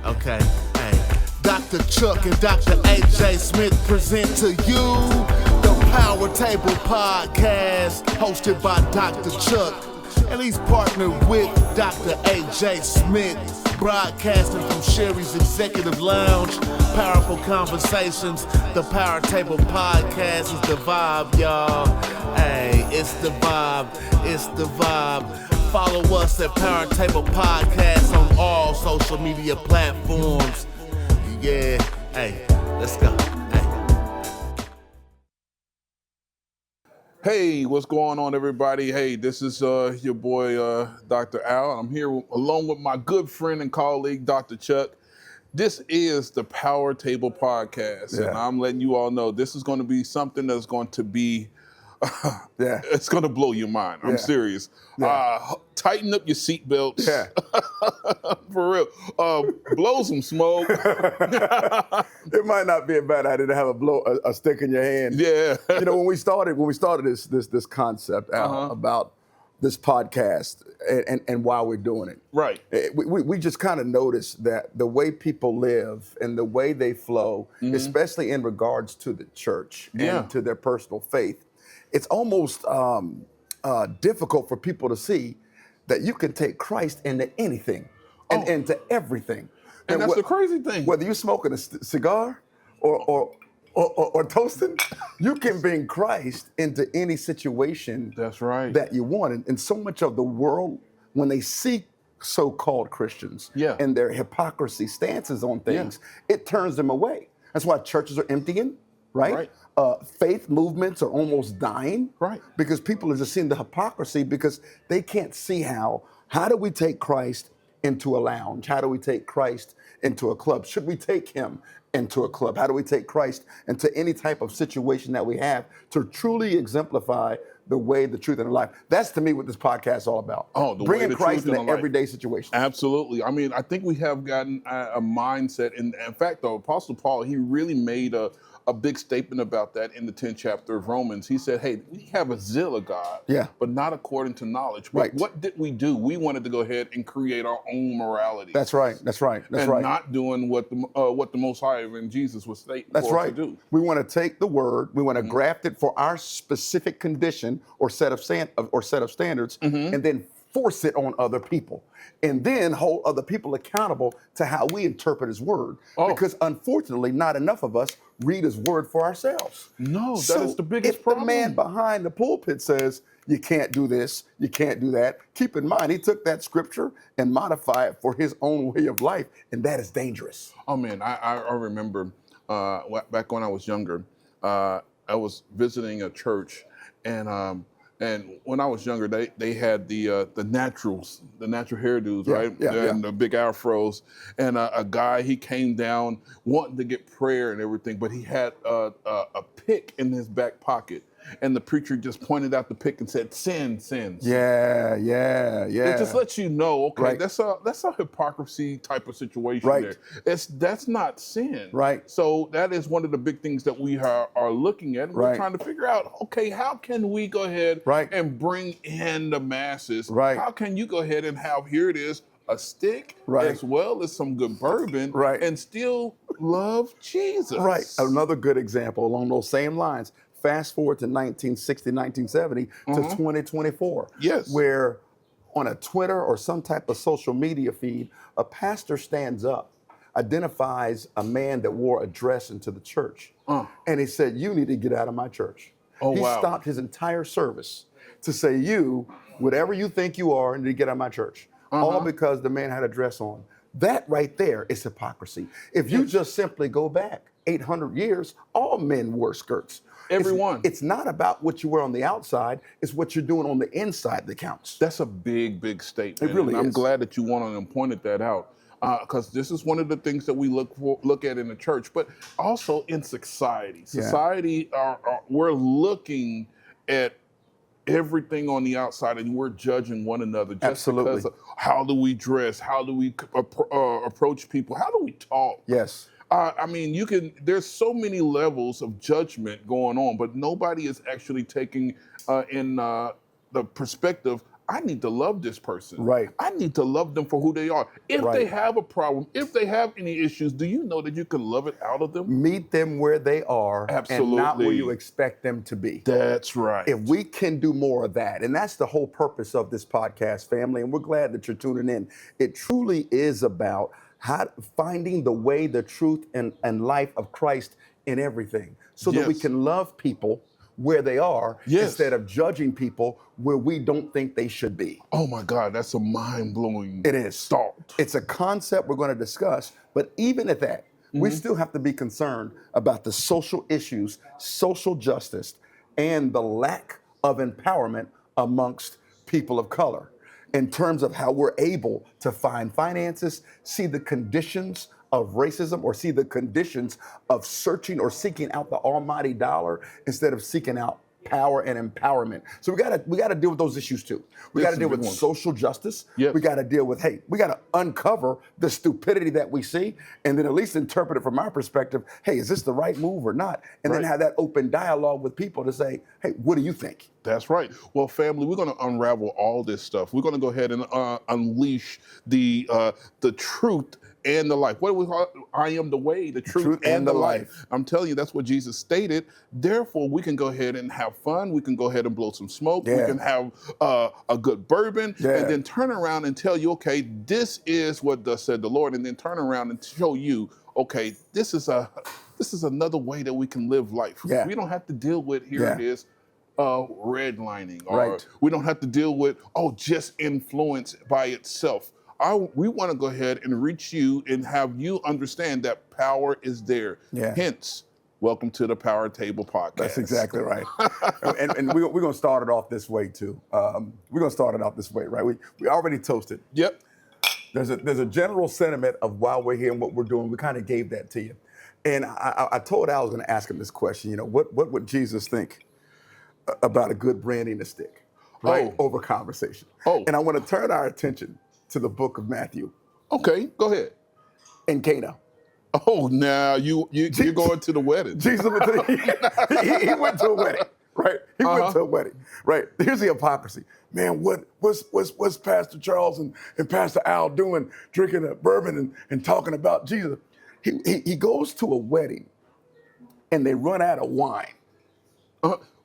Okay, hey. Dr. Chuck and Dr. AJ Smith present to you the Power Table Podcast, hosted by Dr. Chuck. And he's partnered with Dr. AJ Smith, broadcasting from Sherri's Executive Lounge. Powerful conversations. The Power Table Podcast is the vibe, y'all. Hey, it's the vibe. It's the vibe. Follow us at Power Table Podcast on all social media platforms. Yeah, hey, let's go. Hey, what's going on, everybody? Hey, this is your boy, Dr. Al. I'm here along with my good friend and colleague, Dr. Chuck. This is the Power Table Podcast, and I'm letting you all know this is going to be something that's going to be, it's going to blow your mind. I'm serious. Tighten up your seatbelts. Yeah. For real. Blow some smoke. It might not be a bad idea to have a stick in your hand. Yeah. You know, when we started this concept about this podcast and why we're doing it. Right. We just kind of noticed that the way people live and the way they flow, especially in regards to the church and to their personal faith, it's almost difficult for people to see that you can take Christ into anything and into everything. And that's the crazy thing. Whether you're smoking a cigar or toasting, you can bring Christ into any situation That's right. that you want. And so much of the world, when they see so-called Christians and their hypocrisy stances on things, it turns them away. That's why churches are emptying, right? Faith movements are almost dying, because people are just seeing the hypocrisy because they can't see how do we take Christ into a lounge? How do we take Christ into a club? Should we take him into a club? How do we take Christ into any type of situation that we have to truly exemplify the way, the truth, and the life? That's, to me, what this podcast is all about. Bringing Christ into everyday situations. Absolutely. I mean, I think we have gotten a mindset. And in fact, the Apostle Paul, he really made a big statement about that in the 10th chapter of Romans. He said, hey, we have a zeal of God, but not according to knowledge. But what did we do? We wanted to go ahead and create our own morality. That's right. Not doing what the Most High in Jesus was stating for us to do. We want to take the word, we want to graft it for our specific condition or set of standards, and then force it on other people, and then hold other people accountable to how we interpret his word. Because unfortunately, not enough of us read his word for ourselves. No, that is the biggest problem. If the man behind the pulpit says, you can't do this, you can't do that, keep in mind, he took that scripture and modified it for his own way of life, and that is dangerous. Oh man, I remember back when I was younger, I was visiting a church, and when I was younger, they had the natural hairdos, right? And the big afros. And a guy, he came down wanting to get prayer and everything, but he had a pick in his back pocket. And the preacher just pointed out the pick and said, sin, sins. Yeah. It just lets you know, okay, that's a hypocrisy type of situation there. That's not sin. Right. So that is one of the big things that we are looking at. We're trying to figure out, okay, how can we go ahead and bring in the masses? How can you go ahead and have, here it is, a stick as well as some good bourbon and still love Jesus? Right. Another good example along those same lines. Fast forward to 1960, 1970 to 2024, where on a Twitter or some type of social media feed, a pastor stands up, identifies a man that wore a dress into the church, and he said, you need to get out of my church. He stopped his entire service to say, whatever you think you are, need to get out of my church. All because the man had a dress on. That right there is hypocrisy. If you just simply go back 800 years, all men wore skirts. Everyone. It's not about what you wear on the outside, it's what you're doing on the inside that counts. That's a big, big statement. It really is. I'm glad that you went and pointed that out, because this is one of the things that we look at in the church, but also in society. Society, we're looking at everything on the outside, and we're judging one another just because of how do we dress, how do we approach people, how do we talk. I mean, there's so many levels of judgment going on, but nobody is actually taking in the perspective I need to love this person. Right. I need to love them for who they are. If Right. they have a problem, if they have any issues, do you know that you can love it out of them? Meet them where they are and not where you Absolutely. expect them to be. That's right. If we can do more of that, and that's the whole purpose of this podcast, family, and we're glad that you're tuning in. It truly is about finding the way, the truth, and life of Christ in everything, so that we Yes. can love people where they are Yes. instead of judging people where we don't think they should be. Oh my God, that's a mind-blowing It is. thought. It's a concept we're going to discuss, but even at that, we still have to be concerned about the social issues, social justice, and the lack of empowerment amongst people of color in terms of how we're able to find finances, see the conditions of racism, or see the conditions of searching or seeking out the almighty dollar instead of seeking out power and empowerment. So we gotta deal with those issues too. We That's gotta deal a big with one. social justice. Yes. We gotta deal with, hey, we gotta uncover the stupidity that we see and then at least interpret it from our perspective. Hey, is this the right move or not? And then Right. have that open dialogue with people to say, hey, what do you think? That's right. Well, family, we're going to unravel all this stuff. We're going to go ahead and unleash the truth and the life. What do we call it? I am the way, the truth, and the life. I'm telling you, that's what Jesus stated. Therefore, we can go ahead and have fun. We can go ahead and blow some smoke. Yeah. We can have a good bourbon, Yeah. and then turn around and tell you, okay, this is what thus said the Lord, and then turn around and show you, okay, this is another way that we can live life. Yeah. We don't have to deal with here Yeah. it is. Redlining, or Right. we don't have to deal with just influence by itself. We want to go ahead and reach you and have you understand that power is there. Yeah. Hence, welcome to the Power Table Podcast. That's exactly right. and we're going to start it off this way too. We're going to start it off this way, right? We already toasted. Yep. There's a general sentiment of why we're here and what we're doing. We kind of gave that to you. And I told Al I was going to ask him this question. You know, what would Jesus think about a good brand in a stick, right? Oh. Over conversation. Oh. And I want to turn our attention to the book of Matthew Okay, go ahead. and Cana. Oh, now you're going to the wedding. Jesus went to he went to a wedding, right? He went to a wedding, right? Here's the hypocrisy, man. What's Pastor Charles and Pastor Al doing, drinking a bourbon and talking about Jesus? He goes to a wedding, and they run out of wine.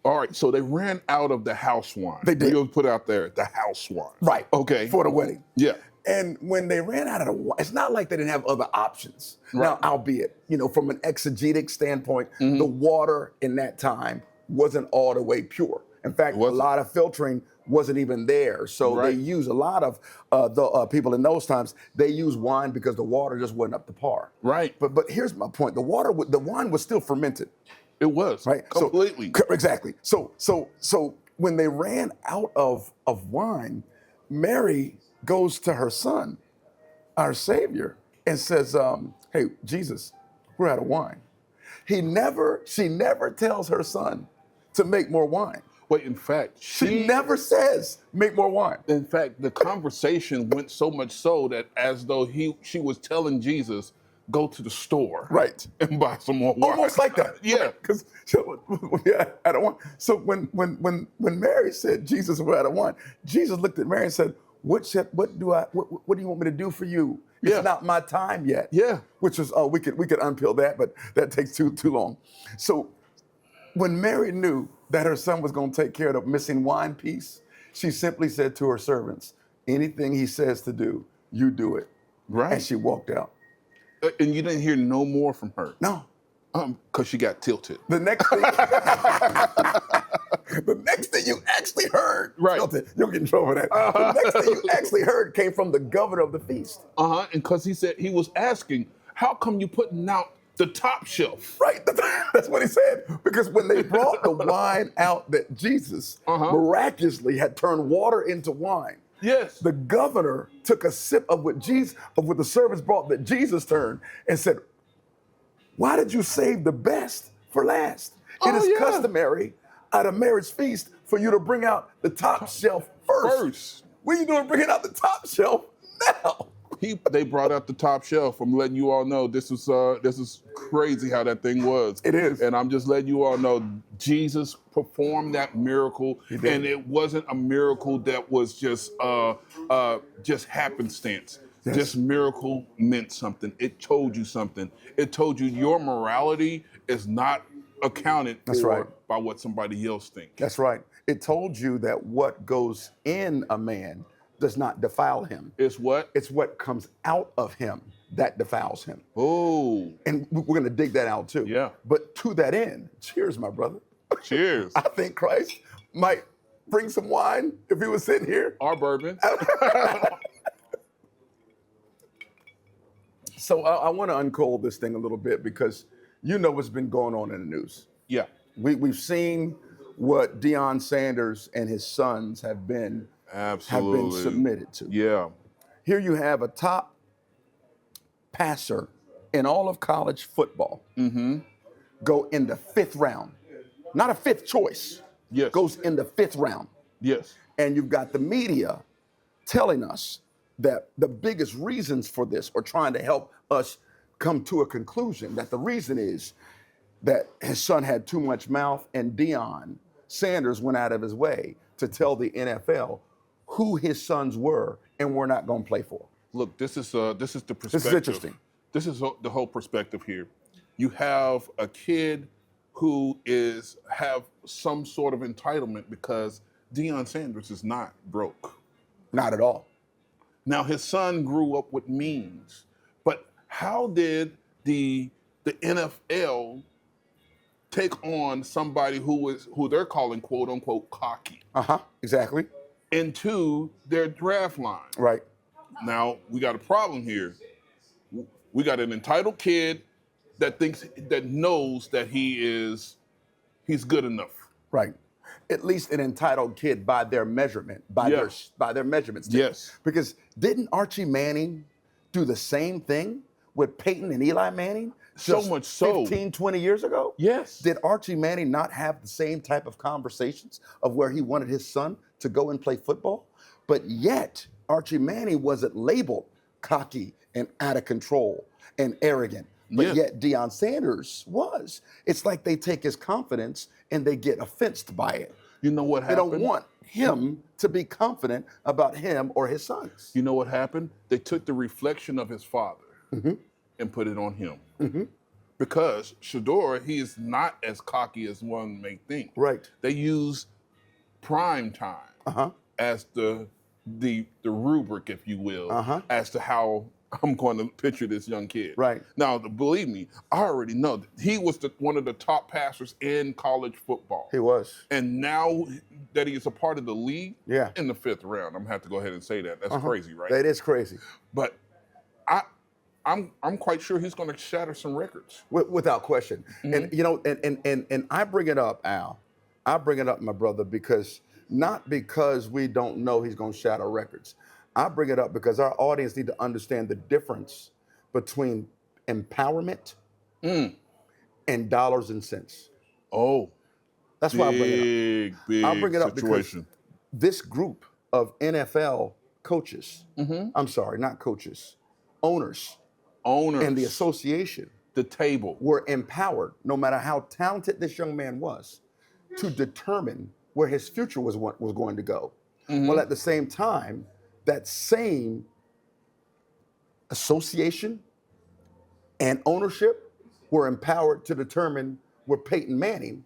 All right, so they ran out of the house wine. They did. You put out there the house wine. Right. Okay. For the wedding. Yeah. And when they ran out of the wine, it's not like they didn't have other options. Right. Now, albeit, from an exegetic standpoint, the water in that time wasn't all the way pure. In fact, a lot of filtering wasn't even there. So they use a lot of the people in those times, they use wine because the water just wasn't up to par. Right. But here's my point. The wine was still fermented. It was. Right. Completely. Exactly. So when they ran out of wine, Mary goes to her son, our Savior, and says, hey, Jesus, we're out of wine. She never tells her son to make more wine. Wait, in fact, She never says, make more wine. in fact, the conversation went so much so that as though she was telling Jesus, go to the store, Right. and buy some more wine. Almost like that. Yeah. Because out of wine. So when Mary said, Jesus, we're out of wine, Jesus looked at Mary and said, what do you want me to do for you? It's Yeah. not my time yet. Yeah. Which is, we could unpeel that, but that takes too long. So when Mary knew that her son was going to take care of the missing wine piece, she simply said to her servants, anything he says to do, you do it. Right. And she walked out. And you didn't hear no more from her. No. Because she got tilted. The next thing, the next thing you actually heard, Right. You'll get in trouble for that. The next thing you actually heard came from the governor of the feast. And because he was asking, how come you putting out the top shelf? Right, that's what he said. Because when they brought the wine out that Jesus miraculously had turned water into wine, Yes. the governor took a sip of what the servants brought that Jesus turned and said, why did you save the best for last? It is customary at a marriage feast for you to bring out the top shelf first. What are you doing bringing out the top shelf now? They brought out the top shelf. I'm letting you all know this is crazy how that thing was. It is. And I'm just letting you all know Jesus performed that miracle, and it wasn't a miracle that was just happenstance. Yes. This miracle meant something. It told you something. It told you your morality is not accounted for by what somebody else thinks. That's right. It told you that what goes in a man does not defile him. It's what? It's what comes out of him that defiles him. Oh. And we're going to dig that out too. Yeah. But to that end, cheers, my brother. Cheers. I think Christ might bring some wine if he was sitting here. Or bourbon. So I want to uncold this thing a little bit because you know what's been going on in the news. Yeah. We've seen what Deion Sanders and his sons have been submitted to. Yeah. Here you have a top passer in all of college football go in the 5th round. Not a 5th choice. Yes. Goes in the 5th round. Yes. And you've got the media telling us that the biggest reasons for this, or trying to help us come to a conclusion, that the reason is that his son had too much mouth, and Deion Sanders went out of his way to tell the NFL who his sons were and were not going to play for. Look, this is the perspective. This is interesting. This is the whole perspective here. You have a kid who have some sort of entitlement because Deion Sanders is not broke. Not at all. Now his son grew up with means, but how did the NFL take on somebody who they're calling quote unquote cocky? Exactly. Into their draft line. Right. Now we got a problem here. We got an entitled kid that knows that he's good enough. Right. At least an entitled kid by their measurement, by their measurements. Yes. Because didn't Archie Manning do the same thing with Peyton and Eli Manning? So much so. 15, 20 years ago? Yes. Did Archie Manning not have the same type of conversations of where he wanted his son to go and play football? But yet, Archie Manning wasn't labeled cocky and out of control and arrogant. But yet Deion Sanders was. It's like they take his confidence and they get offended by it. You know what happened? They don't want him to be confident about him or his sons. You know what happened? They took the reflection of his father and put it on him. Because Shador, he is not as cocky as one may think. Right. They use prime time as the rubric, if you will, as to how I'm going to picture this young kid. Right. Now, believe me, I already know that he was one of the top passers in college football. He was. And now that he is a part of the league, Yeah. in the 5th round, I'm going to have to go ahead and say that. That's crazy, right? That is crazy. But I'm quite sure he's going to shatter some records. Without question. And you know, and I bring it up, Al. I bring it up, my brother, not because we don't know he's going to shatter records. I bring it up because our audience need to understand the difference between empowerment and dollars and cents. Oh, that's why I bring it up. Big I bring it up situation. because this group of NFL coaches, I'm sorry, not coaches, owners, and the association, the table, were empowered, no matter how talented this young man was, to determine where his future was going to go. Well, at the same time, that same association and ownership were empowered to determine where Peyton Manning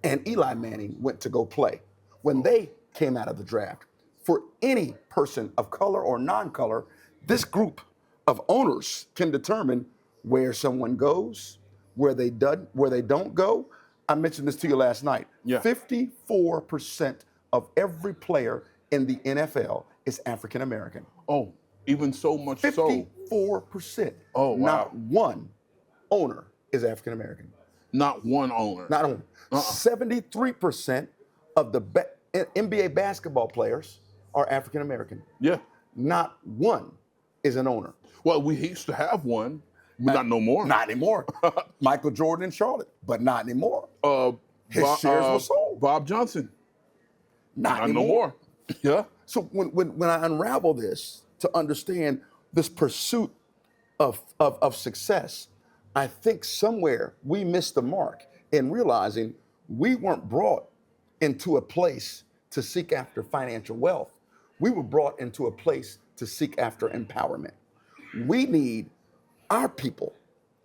and Eli Manning went to go play when they came out of the draft. For any person of color or non-color, this group of owners can determine where someone goes, where they don't go. I mentioned this to you last night. 54% of every player in the NFL is African American. Oh, even so much 54%. Oh, wow. Not one owner is African American. Not one owner. Not owner. 73% of the NBA basketball players are African American. Yeah. Not one is an owner. Well, we used to have one, but not no more. Not anymore. Michael Jordan in Charlotte, but not anymore. His shares were sold. Bob Johnson. Not no anymore. more. Yeah. So when I unravel this to understand this pursuit of success, I think somewhere we missed the mark in realizing we weren't brought into a place to seek after financial wealth. We were brought into a place to seek after empowerment. We need our people.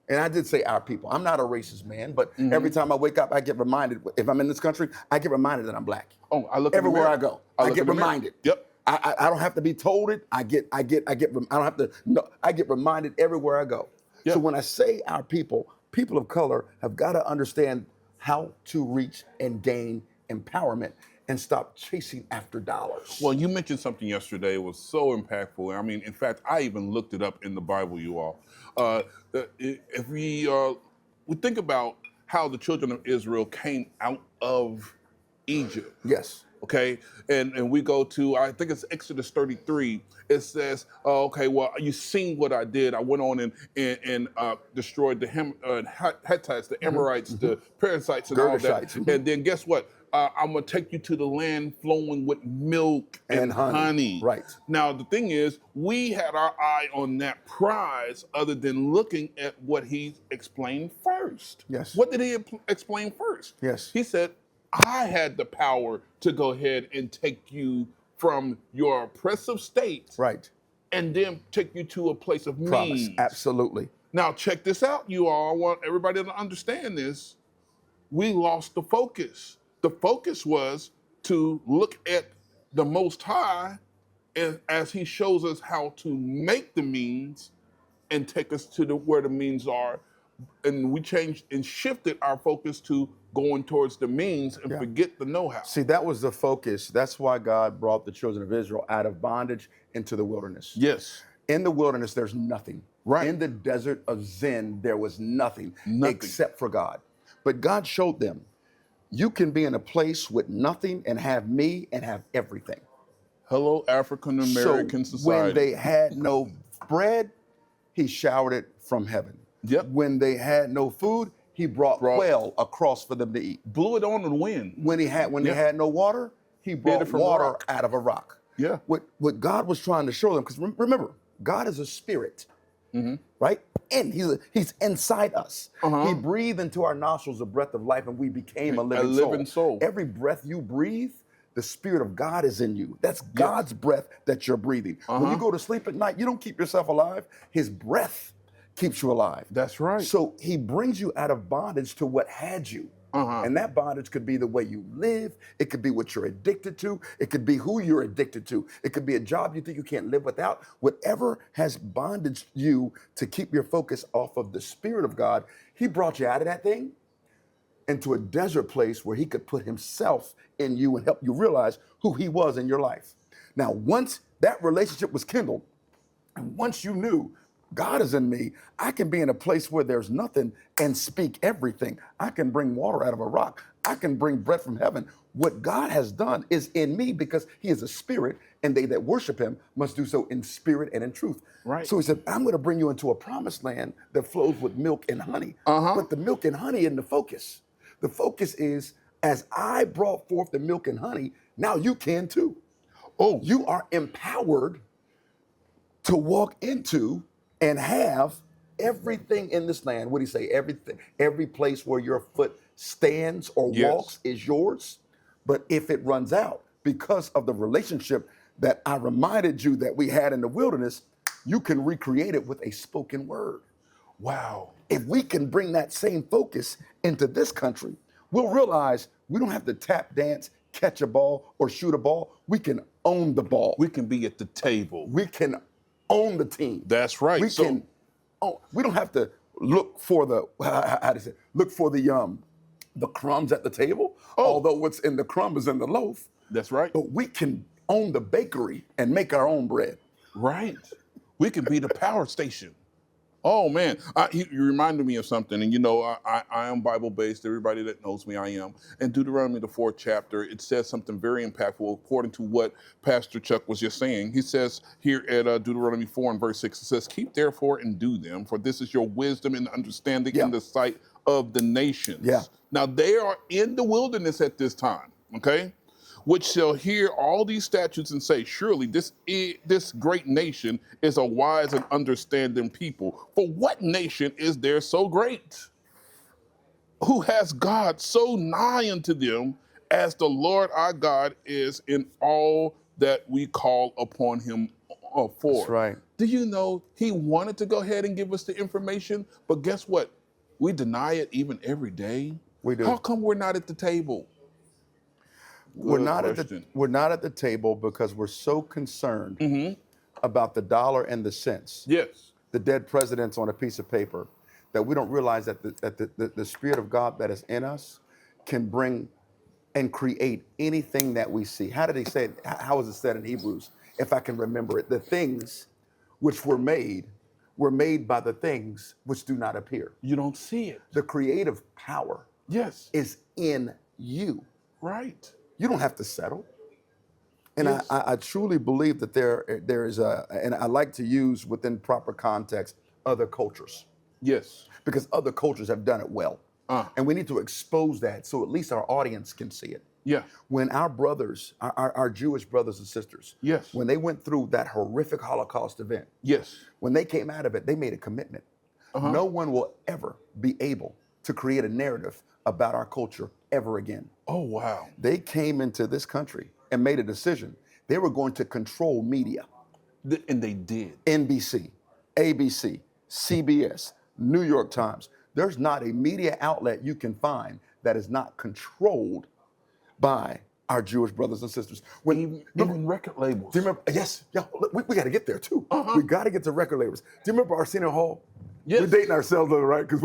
And I did say our people. I'm not a racist man, but every time I wake up, I get reminded, if I'm in this country, I get reminded that I'm black. Oh, I look everywhere in I the mirror. go. I get reminded. Yep. I don't have to be told it. I don't have to, no, I get reminded everywhere I go. Yep. So when I say our people of color have got to understand how to reach and gain empowerment and stop chasing after dollars. Well, you mentioned something yesterday. It was so impactful. I mean, in fact, I even looked it up in the Bible, you all. If we think about how the children of Israel came out of Egypt. Yes. Okay, and we go to, I think it's Exodus 33. It says, okay, well, you seen what I did. I went on and destroyed the Hittites, the Amorites, the Perizzites, and all that. And then guess what? I'm going to take you to the land flowing with milk and honey. Right. Now, the thing is, we had our eye on that prize other than looking at what he explained first. Yes. What did he explain first? Yes. He said, I had the power to go ahead and take you from your oppressive state. Right. And then take you to a place of Promise. means. Absolutely. Now, check this out, you all. I want everybody to understand this. We lost the focus. The focus was to look at the Most High and as he shows us how to make the means and take us to where the means are. And we changed and shifted our focus to going towards the means and forget the know-how. See, that was the focus. That's why God brought the children of Israel out of bondage into the wilderness. Yes. In the wilderness, there's nothing. Right. In the desert of Zin, there was nothing except for God. But God showed them, you can be in a place with nothing and have me and have everything. Hello, African American society. When they had no bread, he showered it from heaven. Yep. When they had no food, he brought quail across for them to eat. Blew it on the wind. When they had no water, he brought water out of a rock. Yeah. What God was trying to show them, because remember, God is a spirit, right? And he's inside us. He breathed into our nostrils a breath of life, and we became a living soul. Every breath you breathe, the Spirit of God is in you. That's God's breath that you're breathing. When you go to sleep at night, you don't keep yourself alive. His breath keeps you alive. That's right. So he brings you out of bondage to what had you. And that bondage could be the way you live. It could be what you're addicted to. It could be who you're addicted to. It could be a job you think you can't live without. Whatever has bondaged you to keep your focus off of the Spirit of God, he brought you out of that thing into a desert place where he could put himself in you and help you realize who he was in your life. Now, once that relationship was kindled, and once you knew God is in me, I can be in a place where there's nothing and speak everything. I can bring water out of a rock. I can bring bread from heaven. What God has done is in me because he is a spirit, and they that worship him must do so in spirit and in truth. Right. So he said, I'm going to bring you into a promised land that flows with milk and honey. But the milk and honey isn't the focus. The focus is, as I brought forth the milk and honey, now you can too. Oh, you are empowered to walk into and have everything in this land. What do you say? Everything, every place where your foot stands or walks is yours. But if it runs out because of the relationship that I reminded you that we had in the wilderness, you can recreate it with a spoken word. Wow. If we can bring that same focus into this country, we'll realize we don't have to tap dance, catch a ball, or shoot a ball. We can own the ball. We can be at the table. We can own the team. That's right. We don't have to look for the crumbs at the table. Although what's in the crumb is in the loaf. That's right. But we can own the bakery and make our own bread. Right. We can be the power station. Oh man, you reminded me of something, and you know, I am Bible-based. Everybody that knows me, I am. And Deuteronomy, the 4th chapter, it says something very impactful according to what Pastor Chuck was just saying. He says here at Deuteronomy 4 and verse 6, it says, keep therefore and do them, for this is your wisdom and understanding in the sight of the nations. Yeah. Now they are in the wilderness at this time, okay? which shall hear all these statutes and say, surely this great nation is a wise and understanding people. For what nation is there so great, who has God so nigh unto them as the Lord our God is in all that we call upon him for? That's right. Do you know he wanted to go ahead and give us the information, but guess what? We deny it even every day. We do. How come we're not at the table? We're not at the table because we're so concerned about the dollar and the cents. Yes. The dead president's on a piece of paper, that we don't realize that the Spirit of God that is in us can bring and create anything that we see. How did he say it? How is it said in Hebrews? If I can remember it, the things which were made by the things which do not appear. You don't see it. The creative power is in you. Right. You don't have to settle. And I truly believe that there is and I like to use within proper context, other cultures. Yes. Because other cultures have done it well. And we need to expose that so at least our audience can see it. Yeah. When our brothers, our Jewish brothers and sisters, when they went through that horrific Holocaust event, when they came out of it, they made a commitment. No one will ever be able to create a narrative about our culture ever again. Oh, wow. They came into this country and made a decision. They were going to control media. And they did. NBC, ABC, CBS, New York Times. There's not a media outlet you can find that is not controlled by our Jewish brothers and sisters. Even record labels. Do you remember? Yes, yeah, we got to get there too. We got to get to record labels. Do you remember Arsenio Hall? Yes. We're dating ourselves, though, right? Because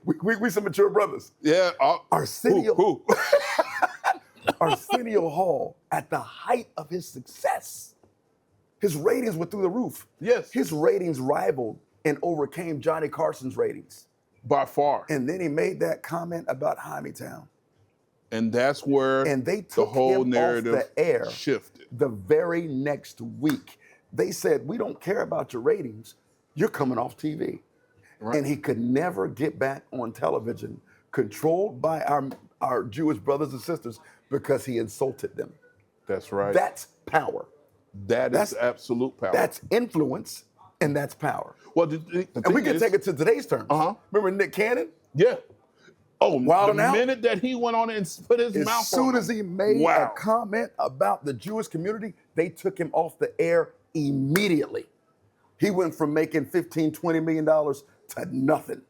we some mature brothers. Yeah. Arsenio, Arsenio Hall, at the height of his success, his ratings were through the roof. Yes. His ratings rivaled and overcame Johnny Carson's ratings. By far. And then he made that comment about Town. And that's where they took the whole him narrative off the air shifted. The very next week. They said, we don't care about your ratings. You're coming off TV. Right. And he could never get back on television, controlled by our Jewish brothers and sisters, because he insulted them. That's right. That's power. That's absolute power. That's influence, and that's power. Well, and we can take it to today's terms. Remember Nick Cannon? Yeah. Oh, Wild the minute that he went on and put his mouth on as soon as he made a comment about the Jewish community, they took him off the air immediately. He went from making $15, $20 million to nothing.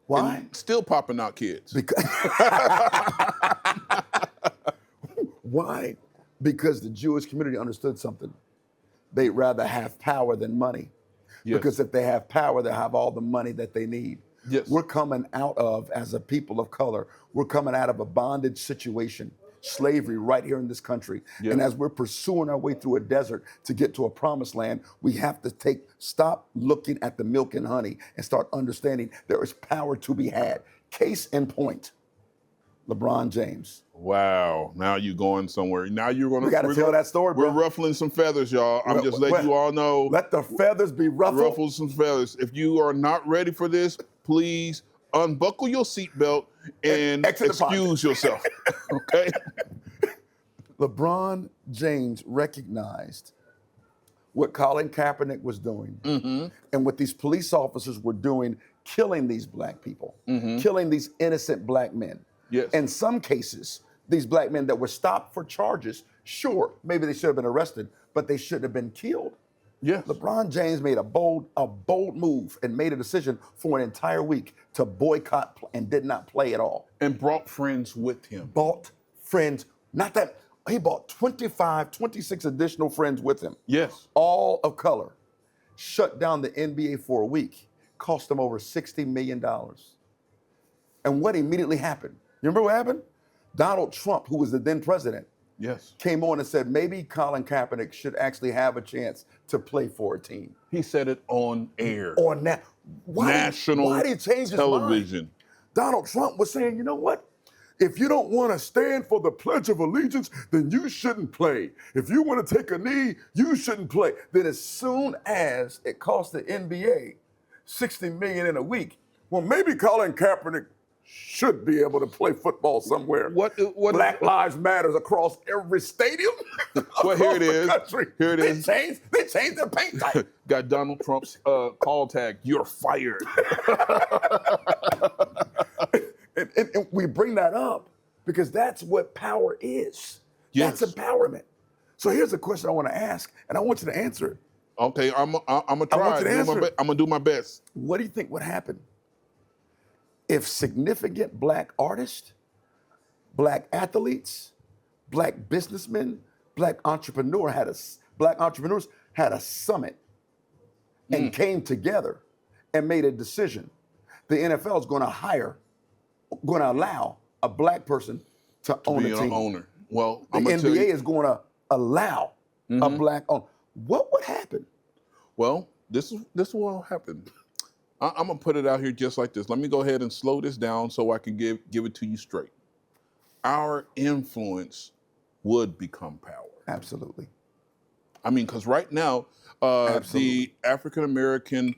Why? And still popping out kids. Because why? Because the Jewish community understood something. They'd rather have power than money. Yes. Because if they have power, they have all the money that they need. Yes. We're coming out of, as a people of color, we're coming out of a bondage situation, slavery right here in this country. Yes. And as we're pursuing our way through a desert to get to a promised land, we have to stop looking at the milk and honey and start understanding there is power to be had. Case in point, LeBron James. Wow, now you're going somewhere. Now you're going to. We got to tell that story, bro. We're ruffling some feathers, y'all. I'm just letting you all know. Let the feathers be ruffled. Ruffle some feathers. If you are not ready for this, please unbuckle your seatbelt and excuse yourself. Okay? LeBron James recognized what Colin Kaepernick was doing and what these police officers were doing, killing these black people, killing these innocent black men. Yes. In some cases, these black men that were stopped for charges, sure, maybe they should have been arrested, but they shouldn't have been killed. Yes. LeBron James made a bold move and made a decision for an entire week to boycott and did not play at all. And brought friends with him. Bought friends, not that, he bought 26 additional friends with him. Yes. All of color. Shut down the NBA for a week. Cost them over $60 million. And what immediately happened? You remember what happened? Donald Trump, who was the then president, came on and said maybe Colin Kaepernick should actually have a chance to play for a team. He said it on air. On national why did he change his television. Mind? Donald Trump was saying, you know what? If you don't want to stand for the Pledge of Allegiance, then you shouldn't play. If you want to take a knee, you shouldn't play. Then as soon as it cost the NBA $60 million in a week, well, maybe Colin Kaepernick should be able to play football somewhere. What Black Lives Matters across every stadium. Well, here it is. Country. Here it is. They changed their paint type. Got Donald Trump's call tag. You're fired. and we bring that up because that's what power is. Yes. That's empowerment. So here's a question I want to ask, and I want you to answer it. Okay, I'm gonna try. I want you to answer it. I'm gonna do my best. What do you think would happen if significant black artists, black athletes, black businessmen, black entrepreneurs had a summit and came together and made a decision? The NFL is going to allow a black person to own a team. Owner. Well, the NBA is going to allow a black owner. What would happen? Well, this is what will happen. I'm gonna put it out here just like this. Let me go ahead and slow this down so I can give it to you straight. Our influence would become power. Absolutely. I mean, because right now, the African American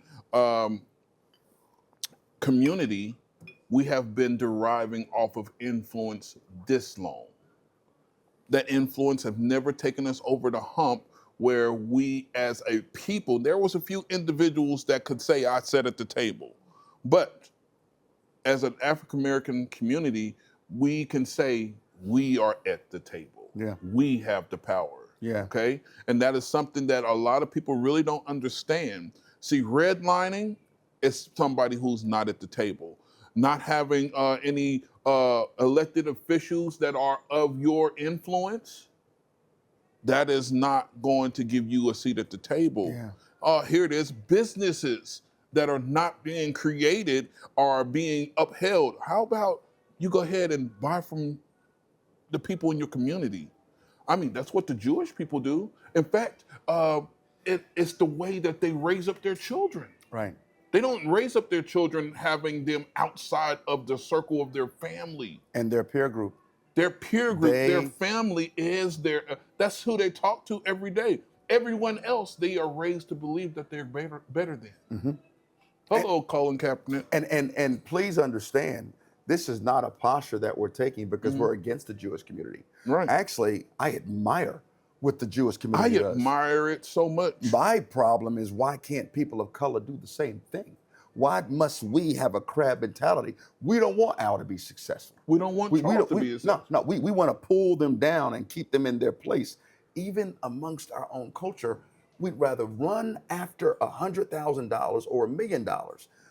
community, we have been deriving off of influence this long. That influence have never taken us over the hump where we as a people, there was a few individuals that could say, I sat at the table. But as an African American community, we can say we are at the table. Yeah. We have the power. Yeah. Okay. And that is something that a lot of people really don't understand. See, redlining is somebody who's not at the table. Not having any elected officials that are of your influence, that is not going to give you a seat at the table. Yeah. Here it is, businesses that are not being created are being upheld. How about you go ahead and buy from the people in your community? I mean, that's what the Jewish people do. In fact, it's the way that they raise up their children. Right. They don't raise up their children having them outside of the circle of their family. And their peer group. Their peer group, their family is that's who they talk to every day. Everyone else, they are raised to believe that they're better than. Mm-hmm. Hello, Colin Kaepernick. And please understand, this is not a posture that we're taking because we're against the Jewish community. Right. Actually, I admire what the Jewish community does. I admire it so much. My problem is, why can't people of color do the same thing? Why must we have a crab mentality? We don't want Al to be successful. We don't want Charles to be successful. No, we want to pull them down and keep them in their place. Even amongst our own culture, we'd rather run after $100,000 or $1 million.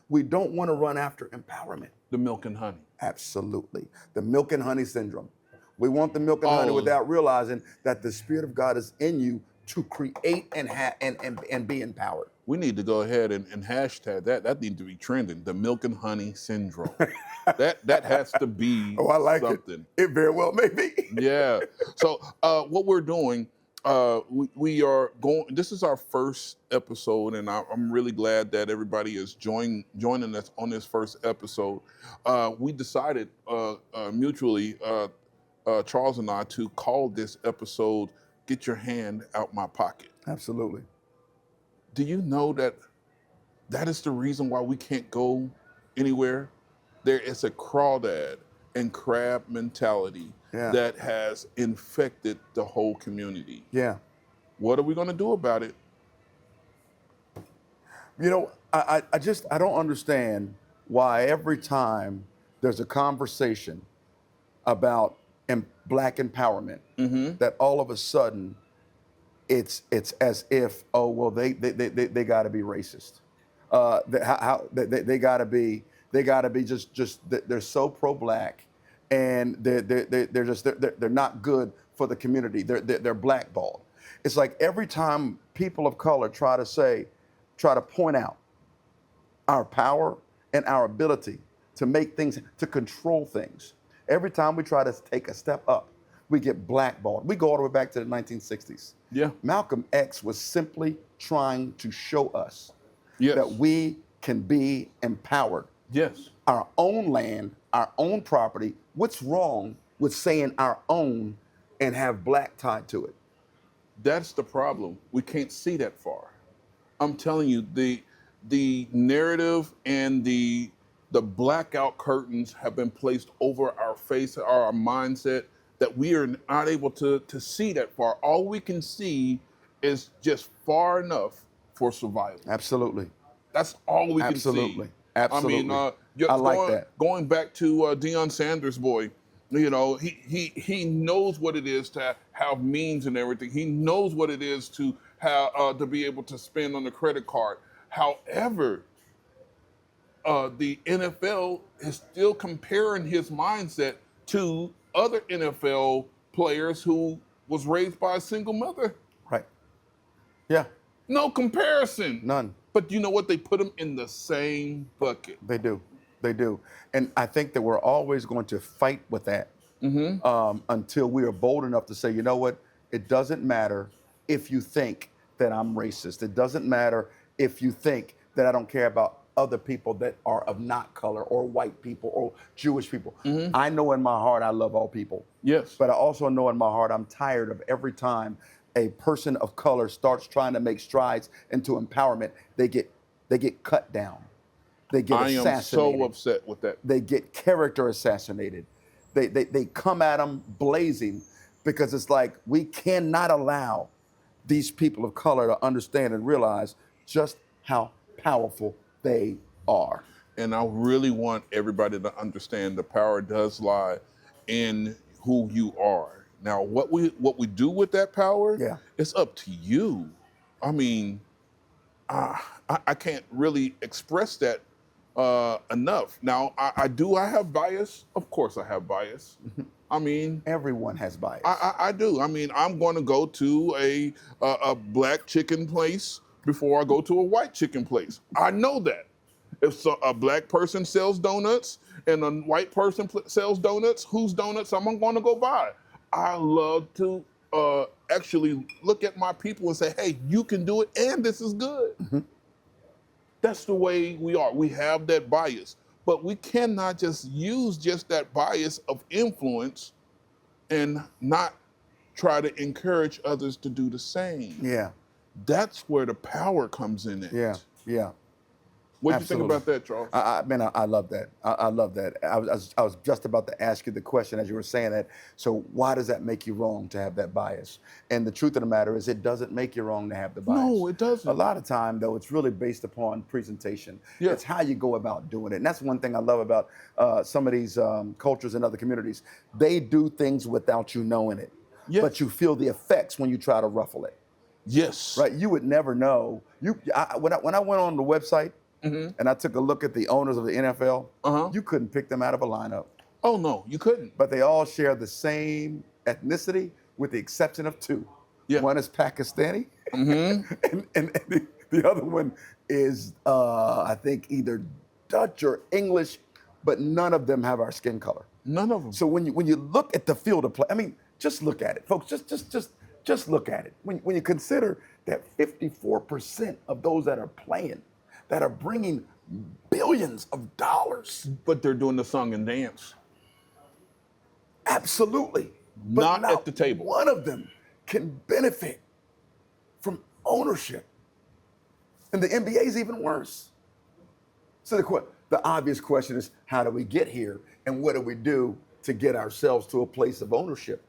We don't want to run after empowerment. The milk and honey. Absolutely. The milk and honey syndrome. We want the milk and honey without realizing that the Spirit of God is in you to create and be empowered. We need to go ahead and hashtag that. That needs to be trending. The milk and honey syndrome. that has to be I like something. It very well may be. Yeah. So what we're doing, we are going. This is our first episode, and I'm really glad that everybody is joining us on this first episode. We decided mutually, Charles and I, to call this episode "Get Your Hand Out My Pocket." Absolutely. Do you know that is the reason why we can't go anywhere? There is a crawdad and crab mentality that has infected the whole community. Yeah. What are we going to do about it? You know, I don't understand why every time there's a conversation about black empowerment, that all of a sudden it's as if, oh, well, they got to be racist. They got to be just they're so pro-black, and they're not good for the community. They're blackballed. It's like every time people of color try to point out our power and our ability to make things, to control things, every time we try to take a step up, we get blackballed. We go all the way back to the 1960s. Yeah. Malcolm X was simply trying to show us that we can be empowered. Yes. Our own land, our own property. What's wrong with saying our own and have black tied to it? That's the problem. We can't see that far. I'm telling you, the narrative and the the blackout curtains have been placed over our face, our mindset, that we are not able to see that far. All we can see is just far enough for survival. Absolutely. That's all we can see. Absolutely. Absolutely. I I like that. Going back to Deion Sanders' boy, you know, he knows what it is to have means and everything. He knows what it is to have to be able to spend on the credit card. However, the NFL is still comparing his mindset to other NFL players who was raised by a single mother. Right. Yeah. No comparison. None. But you know what? They put them in the same bucket. They do. They do. And I think that we're always going to fight with that until we are bold enough to say, you know what? It doesn't matter if you think that I'm racist. It doesn't matter if you think that I don't care about other people that are of not color or white people or Jewish people. I know in my heart I love all people. Yes. But I also know in my heart I'm tired of every time a person of color starts trying to make strides into empowerment, they get cut down. They get assassinated. I am so upset with that. They get character assassinated. They come at them blazing because it's like we cannot allow these people of color to understand and realize just how powerful they are. And I really want everybody to understand the power does lie in who you are. Now, what we do with that power, it's up to you. I mean, I can't really express that enough. Now, I have bias. Of course I have bias. I mean, everyone has bias. I do. I mean, I'm going to go to a black chicken place before I go to a white chicken place. I know that. If a black person sells donuts and a white person sells donuts, whose donuts am I going to go buy? I love to actually look at my people and say, hey, you can do it and this is good. That's the way we are. We have that bias. But we cannot just use just that bias of influence and not try to encourage others to do the same. Yeah. That's where the power comes in at. Yeah, yeah. What do you think about that, Charles? I love that. I love that. I was just about to ask you the question as you were saying that. So why does that make you wrong to have that bias? And the truth of the matter is it doesn't make you wrong to have the bias. No, it doesn't. A lot of time, though, it's really based upon presentation. Yeah. It's how you go about doing it. And that's one thing I love about some of these cultures in other communities. They do things without you knowing it. Yes. But you feel the effects when you try to ruffle it. Yes. Right? You would never know. When I went on the website, and I took a look at the owners of the NFL, you couldn't pick them out of a lineup. Oh, no, you couldn't. But they all share the same ethnicity with the exception of two. Yeah. One is Pakistani, and the other one is, I think, either Dutch or English, but none of them have our skin color. None of them. So when you look at the field of play, I mean, just look at it, folks. Just look at it. When you consider that 54% of those that are playing, that are bringing billions of dollars. But they're doing the song and dance. Absolutely. Not at the table. One of them can benefit from ownership. And the NBA is even worse. So the obvious question is, how do we get here? And what do we do to get ourselves to a place of ownership?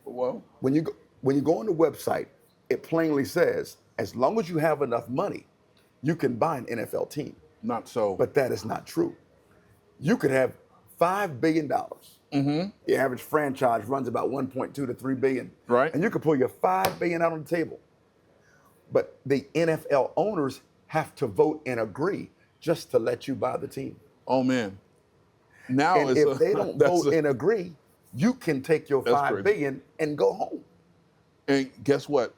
Well, when you go on the website, it plainly says, as long as you have enough money, you can buy an NFL team. Not so. But that is not true. You could have $5 billion. The average franchise runs about 1.2 to 3 billion. Right. And you could pull your $5 billion out on the table. But the NFL owners have to vote and agree just to let you buy the team. Oh, man. Now and if they don't vote and agree, you can take your $5 billion and go home. And guess what?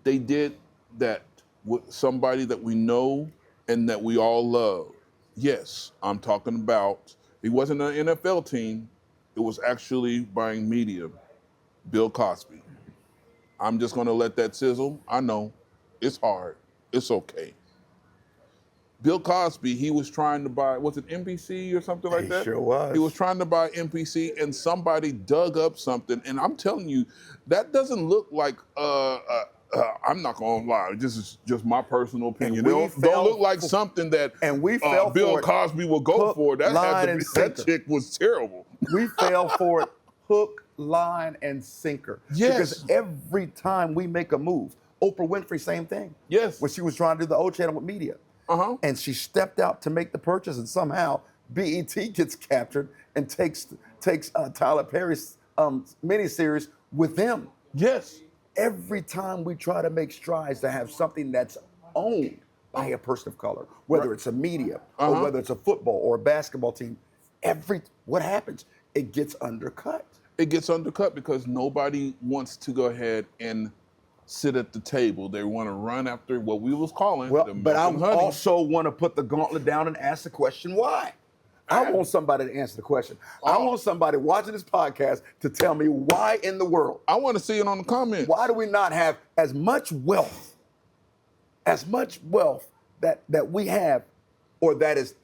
They did that with somebody that we know and that we all love. Yes, I'm talking about, it wasn't an NFL team, it was actually buying media, Bill Cosby. I'm just gonna let that sizzle. I know, it's hard, it's okay. Bill Cosby, he was trying to buy, was it NBC or something like that? He sure was. He was trying to buy NBC and somebody dug up something, and I'm telling you, that doesn't look like I'm not gonna lie. This is just my personal opinion. we Don't look like something that Bill Cosby will go for. That had to be, that chick was terrible. We fell for it hook, line, and sinker. Yes. Because every time we make a move, Oprah Winfrey, same thing. Yes. When she was trying to do the O channel with media. And she stepped out to make the purchase, and somehow BET gets captured and takes Tyler Perry's miniseries with them. Yes. Every time we try to make strides to have something that's owned by a person of color, whether it's a media or whether it's a football or a basketball team, what happens? It gets undercut. It gets undercut because nobody wants to go ahead and sit at the table. They want to run after what we was calling the milk but I and honey. also want to put the gauntlet down and ask the question, why? I want somebody to answer the question. I want somebody watching this podcast to tell me why in the world. I want to see it on the comments. Why do we not have as much wealth that we have, or that is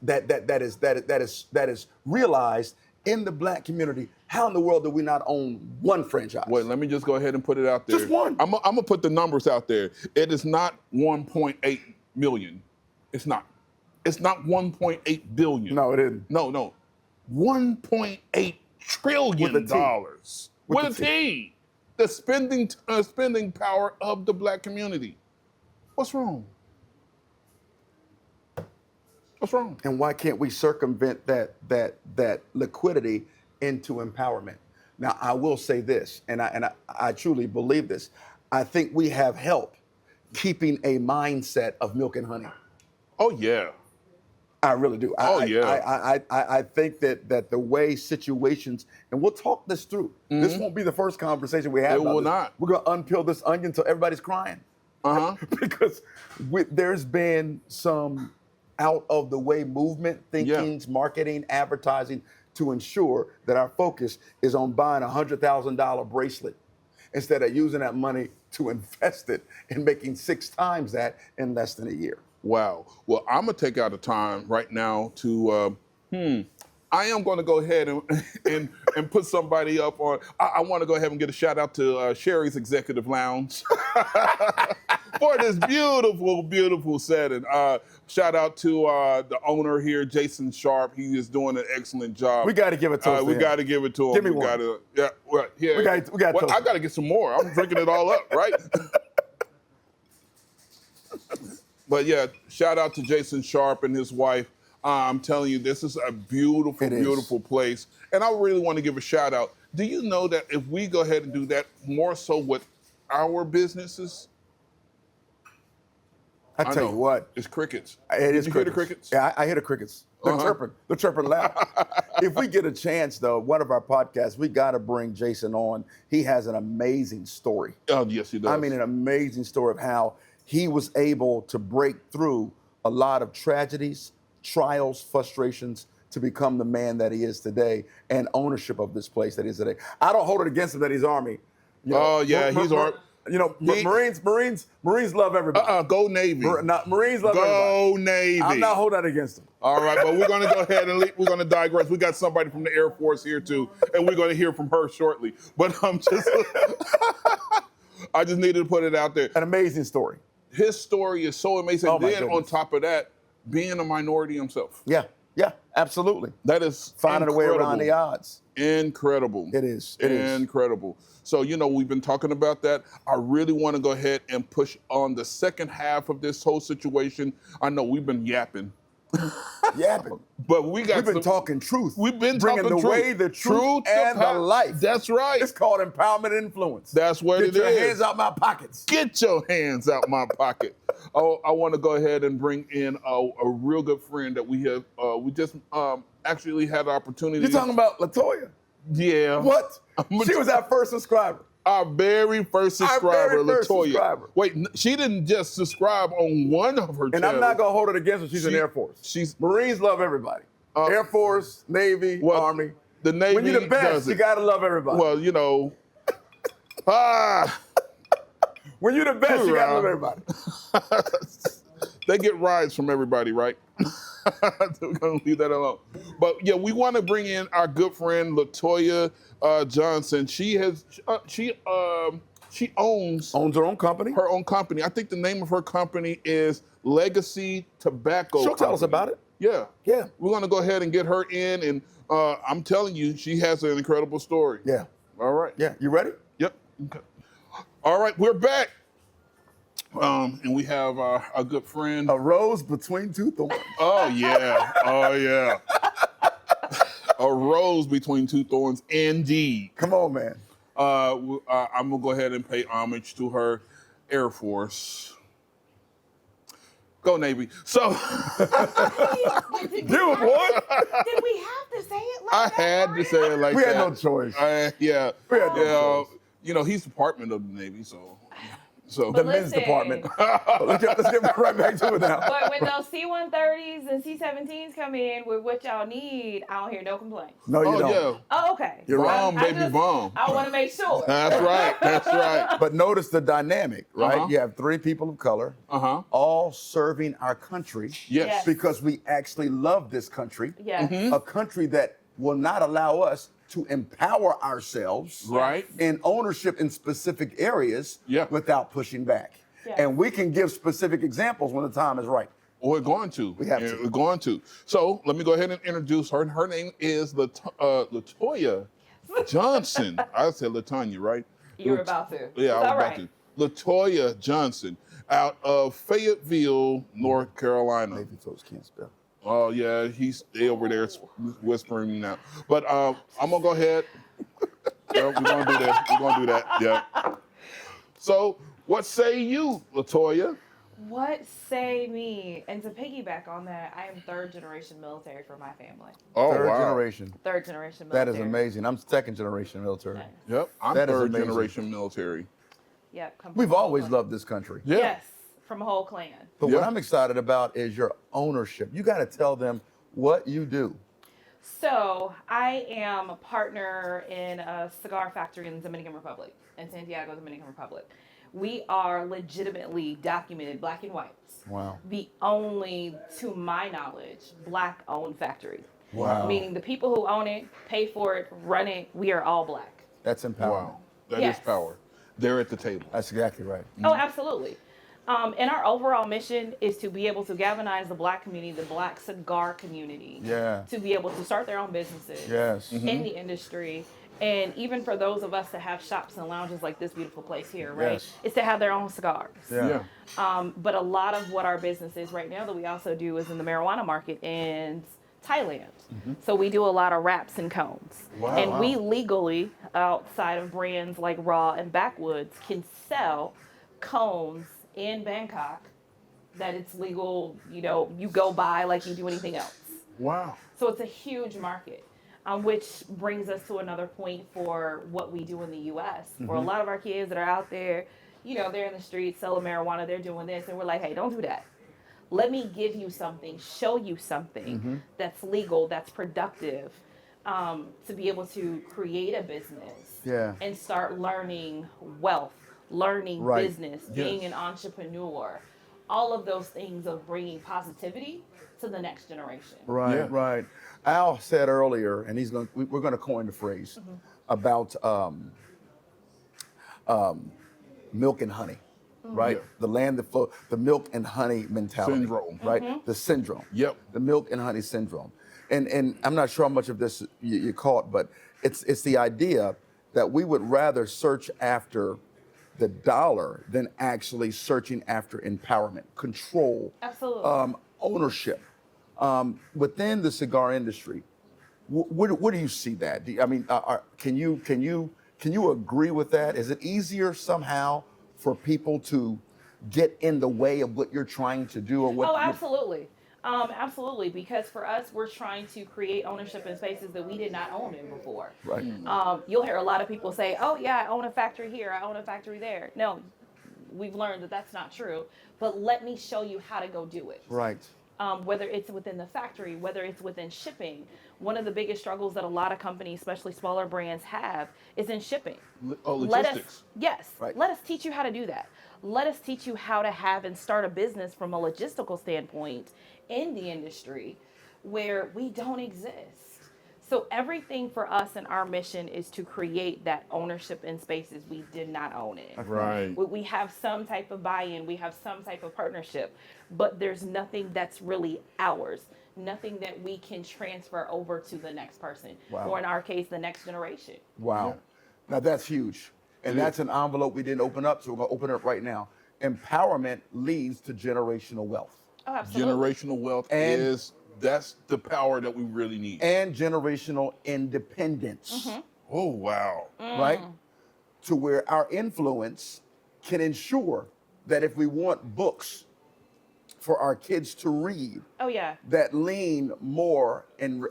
realized in the black community? How in the world do we not own one franchise? Wait, let me just go ahead and put it out there. Just one. I'm gonna put the numbers out there. It is not 1.8 million. It's not. It's not 1.8 billion. No, it isn't. No. 1.8 trillion dollars. With a T. The spending power of the black community. What's wrong? What's wrong? And why can't we circumvent that liquidity into empowerment? Now, I will say this, and I truly believe this. I think we have help keeping a mindset of milk and honey. Oh yeah. I really do. I think that the way situations, and we'll talk this through. This won't be the first conversation we have. It will not. We're gonna unpeel this onion until everybody's crying. Because there's been some out of the way movement, thinkings, marketing, advertising to ensure that our focus is on buying a $100,000 bracelet instead of using that money to invest it and making 6 times that in less than a year. Wow. Well, I'm gonna take out a time right now to. I am going to go ahead and put somebody up on. I want to go ahead and get a shout out to Sherri's Executive Lounge for this beautiful, beautiful setting. Shout out to the owner here, Jason Sharp. He is doing an excellent job. We got to give it to him. We got to give it to him. Give me one. We got. I got to get some more. I'm drinking it all up, right? But yeah, shout out to Jason Sharp and his wife. I'm telling you, this is a beautiful, beautiful place. And I really want to give a shout out. Do you know that if we go ahead and do that more so with our businesses? I tell you what. It's crickets. It is crickets. You hear the crickets? Yeah, I hear the crickets. They're chirping. They're chirping loud. If we get a chance, though, one of our podcasts, we got to bring Jason on. He has an amazing story. Oh, yes, he does. I mean, an amazing story of how he was able to break through a lot of tragedies, trials, frustrations to become the man that he is today and ownership of this place that he is today. I don't hold it against him that he's Army. He's Army. Marines love everybody. Go Navy. Marines love everybody. Go Navy. I'm not holding that against him. All right, but we're going to go ahead and we're going to digress. We got somebody from the Air Force here too, and we're going to hear from her shortly. But I just needed to put it out there. An amazing story. His story is so amazing. Then on top of that, being a minority himself. Yeah, absolutely. That is finding a way around the odds. Incredible. It is. Incredible. So, we've been talking about that. I really want to go ahead and push on the second half of this whole situation. I know we've been yapping. But we've been talking truth. We've been bringing talking the way, the truth, and the life. That's right. It's called empowerment and influence. That's what it is. Get your hands out my pockets. Get your hands out my pocket. I want to go ahead and bring in a real good friend that we have. We just actually had the opportunity. You're talking about LaToya? Yeah. What? She was our first subscriber. Our very first subscriber, LaToya. Wait, she didn't just subscribe on one of her channels. And I'm not going to hold it against her. She's in Air Force. Marines love everybody. Air Force, Navy, Army. The Navy. When you're the best, you got to love everybody. Well, when you're the best, you got to love everybody. They get rides from everybody, right? We're going to leave that alone. But yeah, we want to bring in our good friend LaToya Johnson. She She owns her own company. Her own company. I think the name of her company is Legacy Tobacco. She'll tell us about it. Yeah. Yeah. We're going to go ahead and get her in, and I'm telling you, she has an incredible story. Yeah. All right. Yeah. You ready? Yep. Okay. All right, we're back. And we have a good friend. A rose between two thorns. Oh, yeah. Oh, yeah. A rose between two thorns, indeed. Come on, man. I'm going to go ahead and pay homage to her Air Force. Go Navy. So, do it, boy. Did we have to say it like I that? had to say it like We that. had no choice. Yeah. We had no choice. You know, he's Department of the Navy, so The men's department. let's get right back to it now. But when those C-130s and C-17s come in with what y'all need, I don't hear no complaints. No, you don't. Yeah. Oh, okay. You're right. Bomb, baby, bomb. I want to make sure. That's right. That's right. But notice the dynamic, right? Uh-huh. You have 3 people of color, all serving our country. Yes. Because we actually love this country. Yes. A country that will not allow us to empower ourselves Right. in ownership in specific areas without pushing back. Yes. And we can give specific examples when the time is right. We're going to. We have to. We're going to. So let me go ahead and introduce her. Her name is Latoya Johnson. I said Latanya, right? You were about to. Yeah, I was about to. Latoya Johnson out of Fayetteville, North Carolina. Maybe folks can't spell. Oh, yeah, he's over there whispering me now. But I'm going to go ahead. Yeah, we're going to do that. We're going to do that. Yeah. So, what say you, Latoya? What say me? And to piggyback on that, I am 3rd generation military for my family. Oh, Third wow. generation. 3rd generation That military. is amazing. I'm 2nd generation military. Nice. Yep, I'm That is 3rd amazing. generation military. Yep. come We've from a whole always clan. loved this country. Yeah. Yes, from a whole clan. But Yeah. what I'm excited about is your ownership. You got to tell them what you do. So I am a partner in a cigar factory in the Dominican Republic, in Santiago, Dominican Republic. We are legitimately documented, black and white. Wow. The only, to my knowledge, black-owned factory. Wow. Meaning the people who own it, pay for it, run it, we are all black. That's empowerment. Wow. That is Yes. power. They're at the table. That's exactly right. Oh, absolutely. And our overall mission is to be able to galvanize the black community, the black cigar community, Yeah. to be able to start their own businesses Yes. in the industry. And even for those of us that have shops and lounges like this beautiful place here, right? Yes. Is to have their own cigars. Yeah. But a lot of what our business is right now that we also do is in the marijuana market in Thailand. So we do a lot of wraps and cones. Wow. And we legally, outside of brands like Raw and Backwoods, can sell cones in Bangkok that it's legal, you know, you go buy like you do anything else. Wow. So it's a huge market, which brings us to another point for what we do in the U.S. For a lot of our kids that are out there, you know, they're in the streets selling marijuana, they're doing this, and we're like, hey, don't do that. Let me give you something, show you something that's legal, that's productive, to be able to create a business and start learning wealth, learning business, being an entrepreneur, all of those things of bringing positivity to the next generation. Right, Yeah. right. Al said earlier, and we're going to coin the phrase about milk and honey, right? Yeah. The land that flows, the milk and honey mentality. Syndrome. Right? The syndrome. Yep. The milk and honey syndrome. And I'm not sure how much of this you caught, but it's the idea that we would rather search after the dollar than actually searching after empowerment, control, Absolutely. ownership. Within the cigar industry, where do you see that? Can you agree with that? Is it easier somehow for people to get in the way of what you're trying to do, or what? Oh, absolutely. Absolutely, because for us, we're trying to create ownership in spaces that we did not own in before. Right. You'll hear a lot of people say, oh, yeah, I own a factory here, I own a factory there. No, we've learned that that's not true, but let me show you how to go do it. Right. Whether it's within the factory, whether it's within shipping. One of the biggest struggles that a lot of companies, especially smaller brands, have is in shipping. Logistics. Right. Let us teach you how to do that. Let us teach you how to have and start a business from a logistical standpoint in the industry where we don't exist. So everything for us and our mission is to create that ownership in spaces we did not own it. Right. We have some type of buy-in, we have some type of partnership, but there's nothing that's really ours. Nothing that we can transfer over to the next person, or in our case, the next generation. Wow. Yeah. Now that's huge. And that's an envelope we didn't open up, so we're going to open it up right now. Empowerment leads to generational wealth. Oh, absolutely. Generational wealth that's the power that we really need. And generational independence. Oh, wow. Right? To where our influence can ensure that if we want books for our kids to read, that lean more in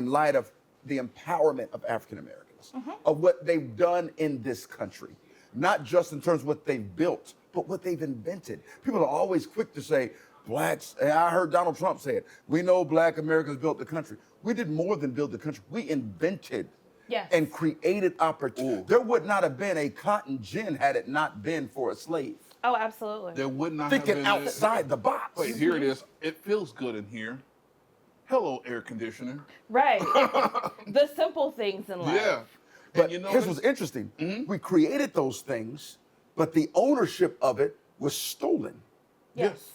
light of the empowerment of African Americans, of what they've done in this country, not just in terms of what they've built, but what they've invented. People are always quick to say, blacks, and I heard Donald Trump say it, we know black Americans built the country. We did more than build the country. We invented and created opportunity. There would not have been a cotton gin had it not been for a slave. Oh, absolutely. There would not have Thinking been outside the box. Wait, here it is. It feels good in here. Hello, air conditioner. Right. The simple things in life. Yeah. But here's what's interesting. We created those things, but the ownership of it was stolen. Yes.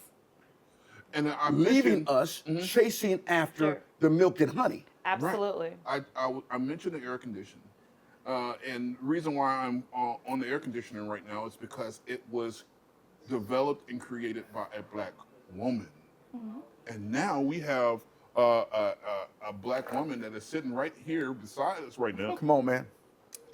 And leaving us chasing after the milk and honey. Absolutely. Right. I mentioned the air conditioning. And the reason why I'm on the air conditioning right now is because it was developed and created by a black woman. And now we have a black woman that is sitting right here beside us right now. Come on, man.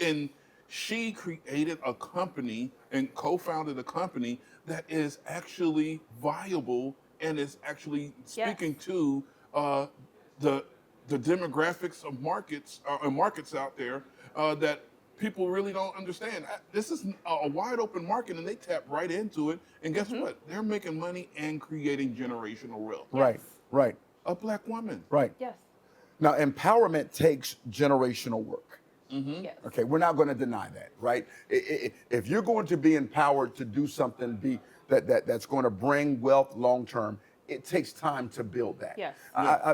And she created a company and co-founded a company that is actually viable and is actually speaking to the demographics of markets out there that people really don't understand. This is a wide open market, and they tap right into it. And guess what? They're making money and creating generational wealth. Right, right. A black woman. Right. Yes. Now, empowerment takes generational work. Yes. Okay, we're not going to deny that, right? If you're going to be empowered to do something that's going to bring wealth long term, it takes time to build that. Yes.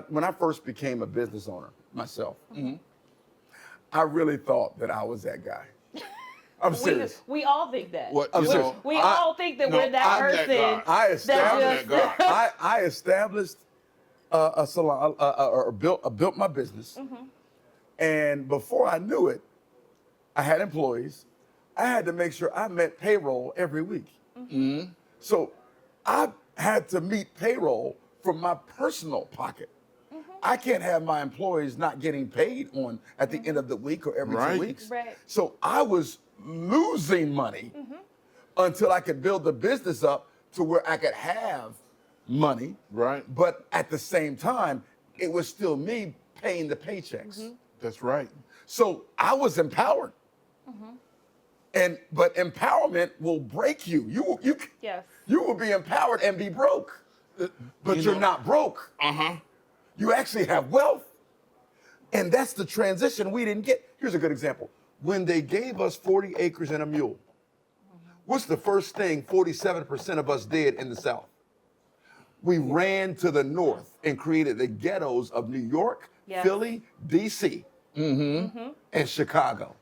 When I first became a business owner myself, I really thought that I was that guy. I'm serious. We all think that. We all think that we're that person. I established a salon, or built my business. And before I knew it, I had employees. I had to make sure I met payroll every week. So I had to meet payroll from my personal pocket. I can't have my employees not getting paid at the end of the week or every 2 weeks. So I was losing money until I could build the business up to where I could have money. But at the same time, it was still me paying the paychecks. That's right. So I was empowered. But empowerment will break you. You will be empowered and be broke. But you're not broke. You actually have wealth. And that's the transition we didn't get. Here's a good example. When they gave us 40 acres and a mule, what's the first thing 47% of us did in the South? We ran to the north and created the ghettos of New York, Philly, DC, and Chicago.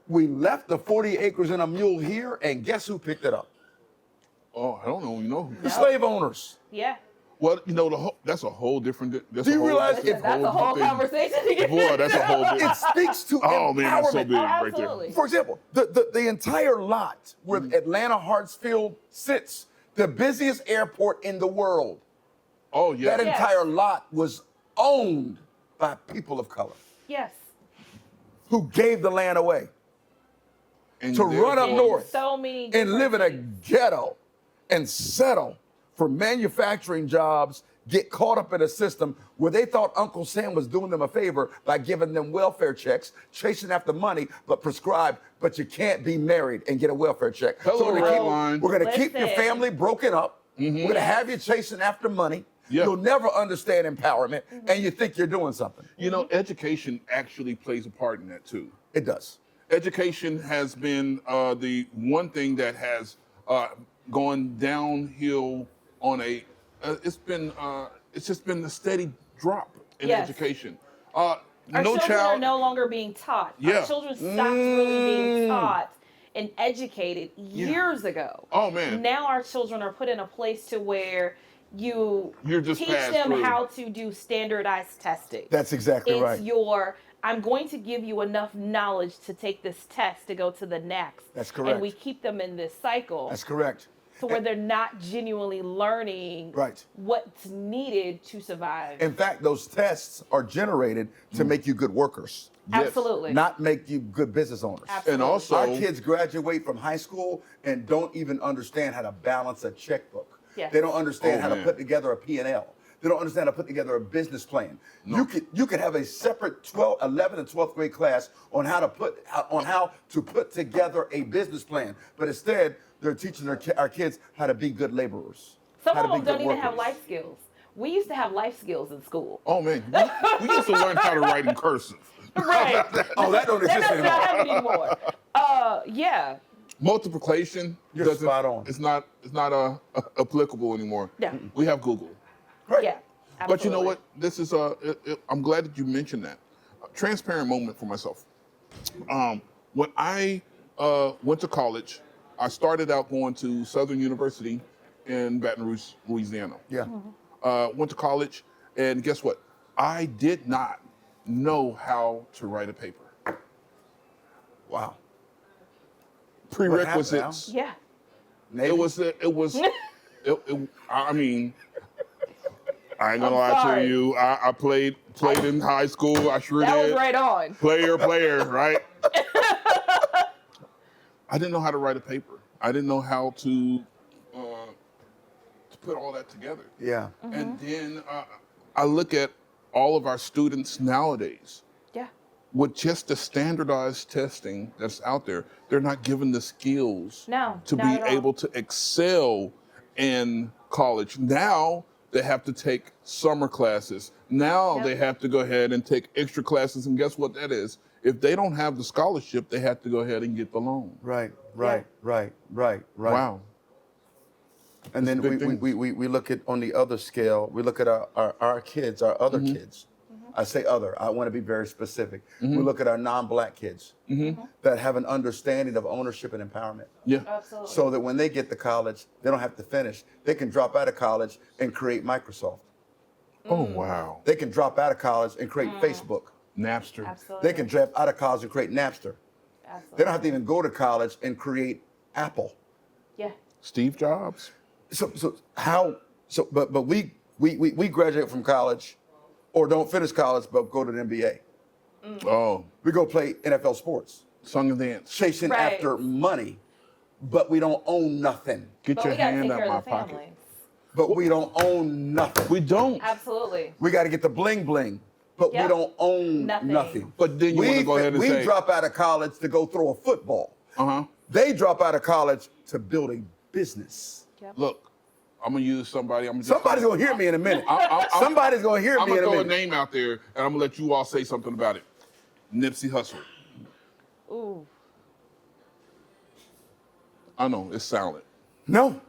We left the 40 acres and a mule here, and guess who picked it up? Oh, I don't know. You know, the slave owners. Well, you know, that's a whole different. Do you realize that's a whole conversation? Boy, that's a whole different. It speaks to empowerment. Man, that's so big right there. For example, the entire lot where Atlanta Hartsfield sits, the busiest airport in the world. Oh, yeah. That entire lot was owned by people of color. Yes. Who gave the land away And to run up north and live in a ghetto and settle for manufacturing jobs, get caught up in a system where they thought Uncle Sam was doing them a favor by giving them welfare checks, chasing after money, but prescribed, but you can't be married and get a welfare check. Hello, we're going to keep your family broken up. We're going to have you chasing after money. You'll never understand empowerment, and you think you're doing something. You know, education actually plays a part in that too. It does. Education has been the one thing that has gone downhill on it's just been a steady drop in education. Our no children child. are no longer being taught. Yeah. Our children stopped really being taught and educated years ago. Oh, man. Now our children are put in a place to where you're just teach passed them through. how to do standardized testing. That's exactly It's right. I'm going to give you enough knowledge to take this test to go to the next. That's correct. And we keep them in this cycle. That's correct. To where they're not genuinely learning Right. what's needed to survive. In fact, those tests are generated to make you good workers. Yes. Absolutely. Not make you good business owners. Absolutely. And also, Our kids graduate from high school and don't even understand how to balance a checkbook. Yes. They don't understand how to man. put together a P&L. They don't understand how to put together a business plan. You could have a separate 11 and 12th grade class on how to put together a business plan, but instead they're teaching our kids how to be good laborers. Some how to of be them don't good even have workers. life skills. We used to have life skills in school. oh man, we used to learn how to write in cursive. Right. Oh, that don't That exist does not anymore. happen anymore. Yeah. Multiplication You're doesn't. spot on. It's not applicable anymore. Yeah. We have Google. Right. Yeah. But you know absolutely. what? This is I'm glad that you mentioned that. Transparent moment for myself. When I went to college, I started out going to Southern University in Baton Rouge, Louisiana. Yeah. Went to college, and guess what? I did not know how to write a paper. Wow. Prerequisites. Yeah. Navy? I mean, I ain't gonna I'm lie sorry. to you. I played in high school. I sure That did. was right on. Player, right? I didn't know how to write a paper. I didn't know how to put all that together. Yeah. And then I look at all of our students nowadays. Yeah. With just the standardized testing that's out there, they're not given the skills No, to not be at all. able to excel in college. Now they have to take summer classes. Now Yep. they have to go ahead and take extra classes. And guess what that is? If they don't have the scholarship, they have to go ahead and get the loan. Right. Yeah. Wow. And then Big things. we look at on the other scale, we look at our kids, our other kids. I say other, I want to be very specific. We look at our non-black kids that have an understanding of ownership and empowerment. Yeah. Absolutely. So that when they get to college, they don't have to finish. They can drop out of college and create Microsoft. Oh, wow. They can drop out of college and create Facebook. Napster. Absolutely. They can drop out of college and create Napster. Absolutely. They don't have to even go to college and create Apple. Yeah. Steve Jobs. But we graduate from college or don't finish college but go to the NBA. Oh, We go play NFL sports, song and dance. chasing Right. after money, but we don't own nothing. Get But your we gotta hand take out care my of the pocket. family. But we don't own nothing. We don't. Absolutely. We got to get the bling bling, but we Yep. don't own Nothing. nothing. But then you want to go ahead and we say, drop out of college to go throw a football. uh-huh. They drop out of college to build a business. Look, I'm gonna use somebody. Somebody's gonna hear me in a minute. Somebody's gonna hear I'm me gonna in a throw a minute. name out there, and I'm gonna let you all say something about it. Nipsey Hussle. Ooh. I know it's silent. No,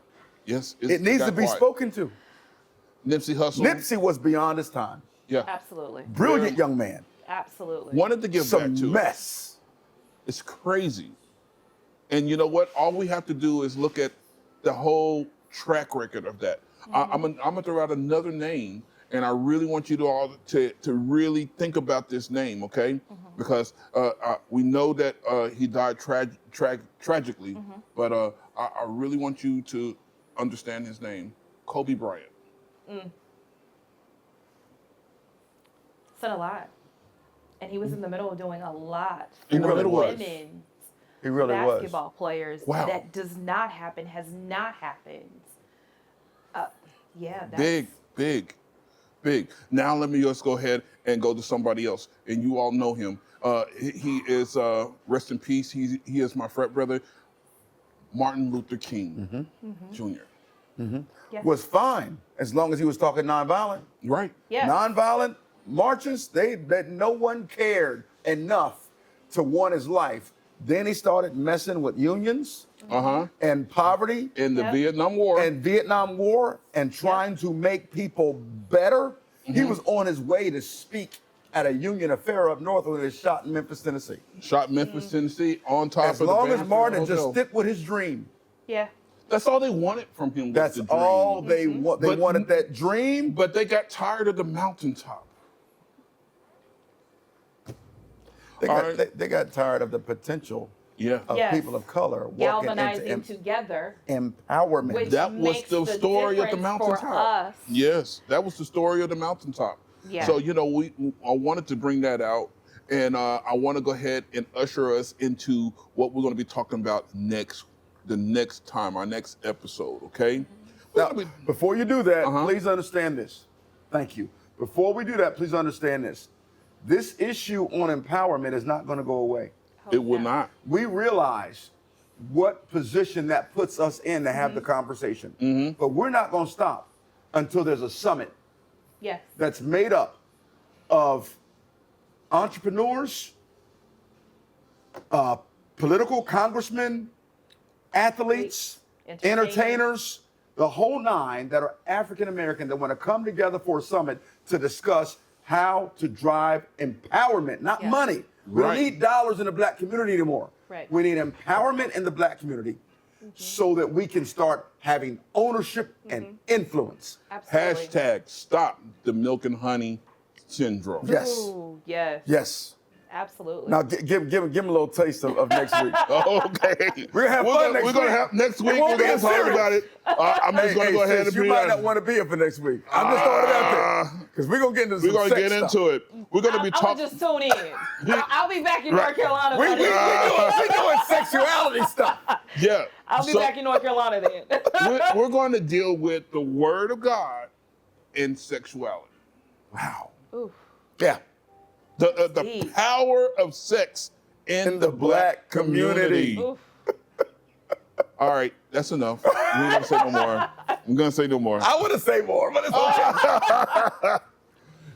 Yes, it needs to be spoken to. Nipsey Hussle. Nipsey was beyond his time. Yeah. Absolutely. Brilliant young man. Absolutely. Wanted to give Some back to it. mess. It's crazy. And you know what? All we have to do is look at the whole track record of that. I'm gonna throw out another name, and I really want you to all to really think about this name, okay? Because we know that he died tragically, but I really want you to understand his name, Kobe Bryant. Said a lot. And he was in the middle of doing a lot for In the middle was. women He really was. basketball players. Wow. That does not happen, has not happened. Yeah, that's Big. Now let me just go ahead and go to somebody else, and you all know him. He is rest in peace. He is my frat brother, Martin Luther King Jr. Yes. Was fine as long as he was talking nonviolent. Right? Yes. Nonviolent marches, that no one cared enough to want his life. Then he started messing with unions and poverty In the Yep. Vietnam War. and Vietnam War and trying to make people better. He was on his way to speak at a Union affair up north when it was shot in Memphis, Tennessee. Shot in Memphis, Tennessee, on top As of the long as Vanderbilt Martin just Hotel. stick with his dream. Yeah. That's all they wanted from him. Was That's the dream. all they want. They wanted that dream. But they got tired of the mountaintop. They got tired of the potential of people of color walking galvanizing into together empowerment. which That was makes the story of the difference for mountaintop. us. Yes, that was the story of the mountaintop. Yeah. So, you know, I wanted to bring that out, and I want to go ahead and usher us into what we're going to be talking about the next time, our next episode, okay? Now, before you do that, please understand this. Thank you. Before we do that, please understand this. This issue on empowerment is not going to go away. It will not. We realize what position that puts us in to have the conversation. But we're not going to stop until there's a summit that's made up of entrepreneurs, political congressmen, athletes, entertainers, the whole nine that are African American that want to come together for a summit to discuss how to drive empowerment, not money. We don't need dollars in the black community anymore. We need empowerment in the black community so that we can start having ownership and influence. Absolutely. Hashtag stop the milk and honey syndrome. Yes. Ooh, yes. Yes. Absolutely. Now give him a little taste of next week. Okay. We're gonna have fun next week. We're gonna have next week. We're gonna talk about it. I'm just gonna go ahead and you might not want to be here for next week. I'm just throwing it out there because we're gonna get into some sex stuff. it. We're gonna be talking. I'll just tune in. I'll be back in North Carolina. We doing sexuality stuff. Yeah. I'll be back in North Carolina then. we're going to deal with the Word of God and sexuality. Wow. Oof. Yeah. The power of sex in the black community. Oof. All right, that's enough. We're gonna say no more. I'm gonna say no more. I want to say more, but it's okay.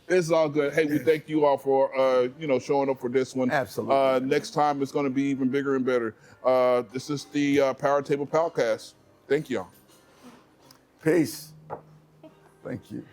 It's all good. Hey, we thank you all for showing up for this one. Absolutely. Next time it's going to be even bigger and better. This is the Power Table Podcast. Thank y'all. Peace. Thank you.